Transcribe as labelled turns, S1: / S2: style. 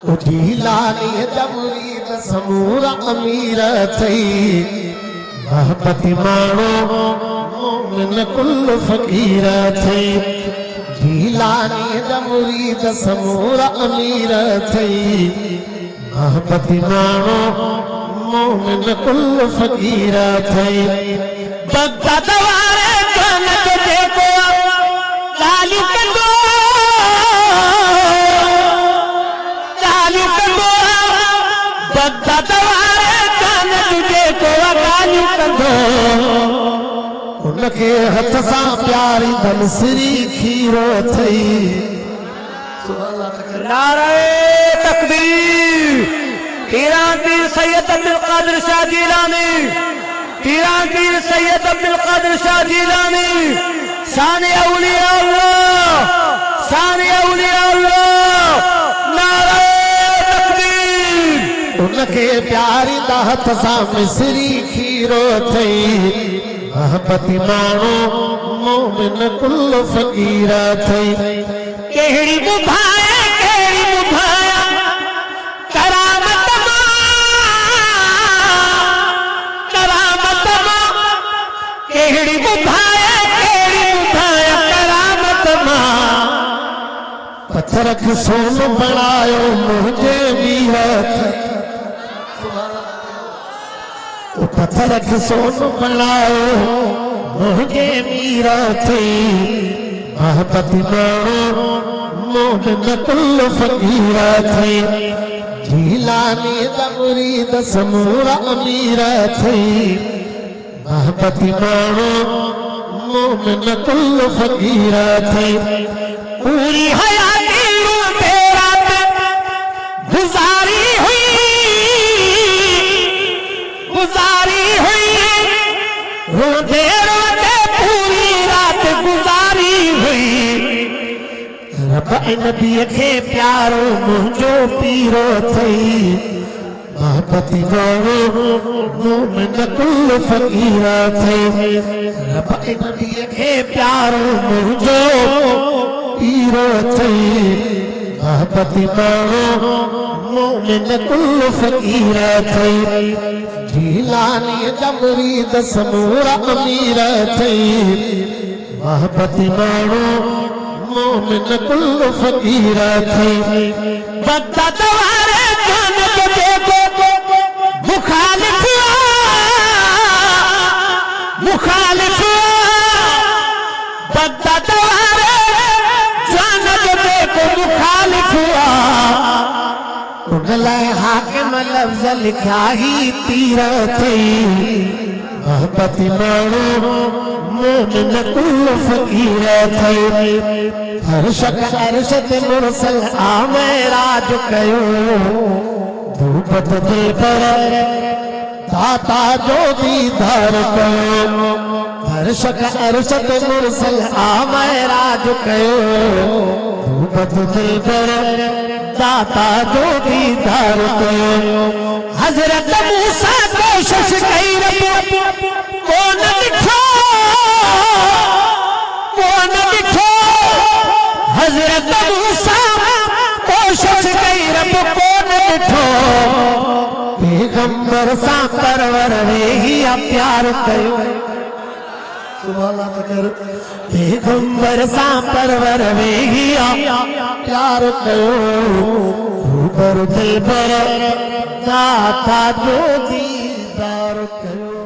S1: उजीलानी जमुरीद समूर अमीर थई महपति माणो मोमिन कुल फकीर थई। जीलानी जमुरीद समूर अमीर थई महपति माणो मोमिन कुल फकीर थई। बगदाद वारे जनत देखो लालू कंदो बगदाद वारे जनत देखो लालू कंदो उनके हथ सां प्यारी धनसिरी खीरो थई।
S2: नारे तकबीर। पीरांपीर सैयद अब्दुल कादिर शाह जिलानी, पीरांपीर सैयद अब्दुल कादिर शाह जिलानी शान औलिया अल्लाह, शान औलिया अल्लाह। नारे तकबीर।
S1: उनके प्यारी हथ सां मिसरी खीरो थई महपति माणो मोमिन कुल फकीर थई।
S2: केहड़ी बुधाए केहड़ी बुधाया करामत केहड़ी बुधाए केहड़ी बुधाया करामत मां।
S1: पत्थर खे सोन बणायो मुझे वीरत, पत्थर खे सोन बणायो मुझे वीरत महपति माणो मोमिन कुल फकीर थई। जीलानी मुरीद समूर अमीर थई महपति माणो मोमिन कुल फकीर थई।
S2: पूरी हयाती रात गुजारी हुई, गुजारी हुई रोते रोते पूरी रात गुजारी हुई।
S1: रब नबी खे प्यारो मुझो पीरो थई महपति माणो मोमिन कुल फकीर थई। रब नबी खे प्यारो मुझो पीरो थई महपति माणो मोमिन कुल फकीर थई। जीलानी जमुरीद समूर अमीर थई महपति माणो मोमिन कुल फकीर थई।
S2: बगदाद वारे जनत देखो मुखालिफ मुखालिफ। बगदाद वारे जनत देखो मुखालिफ।
S1: उनलाए हाकिम लफ्ज़ लिखा ही तीर थई महपति माणो मोमिन कुल फकीर थई। हर्षक अरशद मुरसल आमेराज कयो धूपत दिल पर दाता जो दीदार कयो। हर्षक अरशद मुरसल आमेराज कयो धूपत दिल पर दाता जो दीदार कयो। हजरत मूसा कोशिश कई रब को न दिखो, को न दिखो। हजरत मूसा कोशिश कई रब को न दिखो। पैगंबर सां परवर वेही प्यार कयो। पैगंबर सां परवर वेही प्यार कयो पर दिल पर दाता जो दीदार कयो।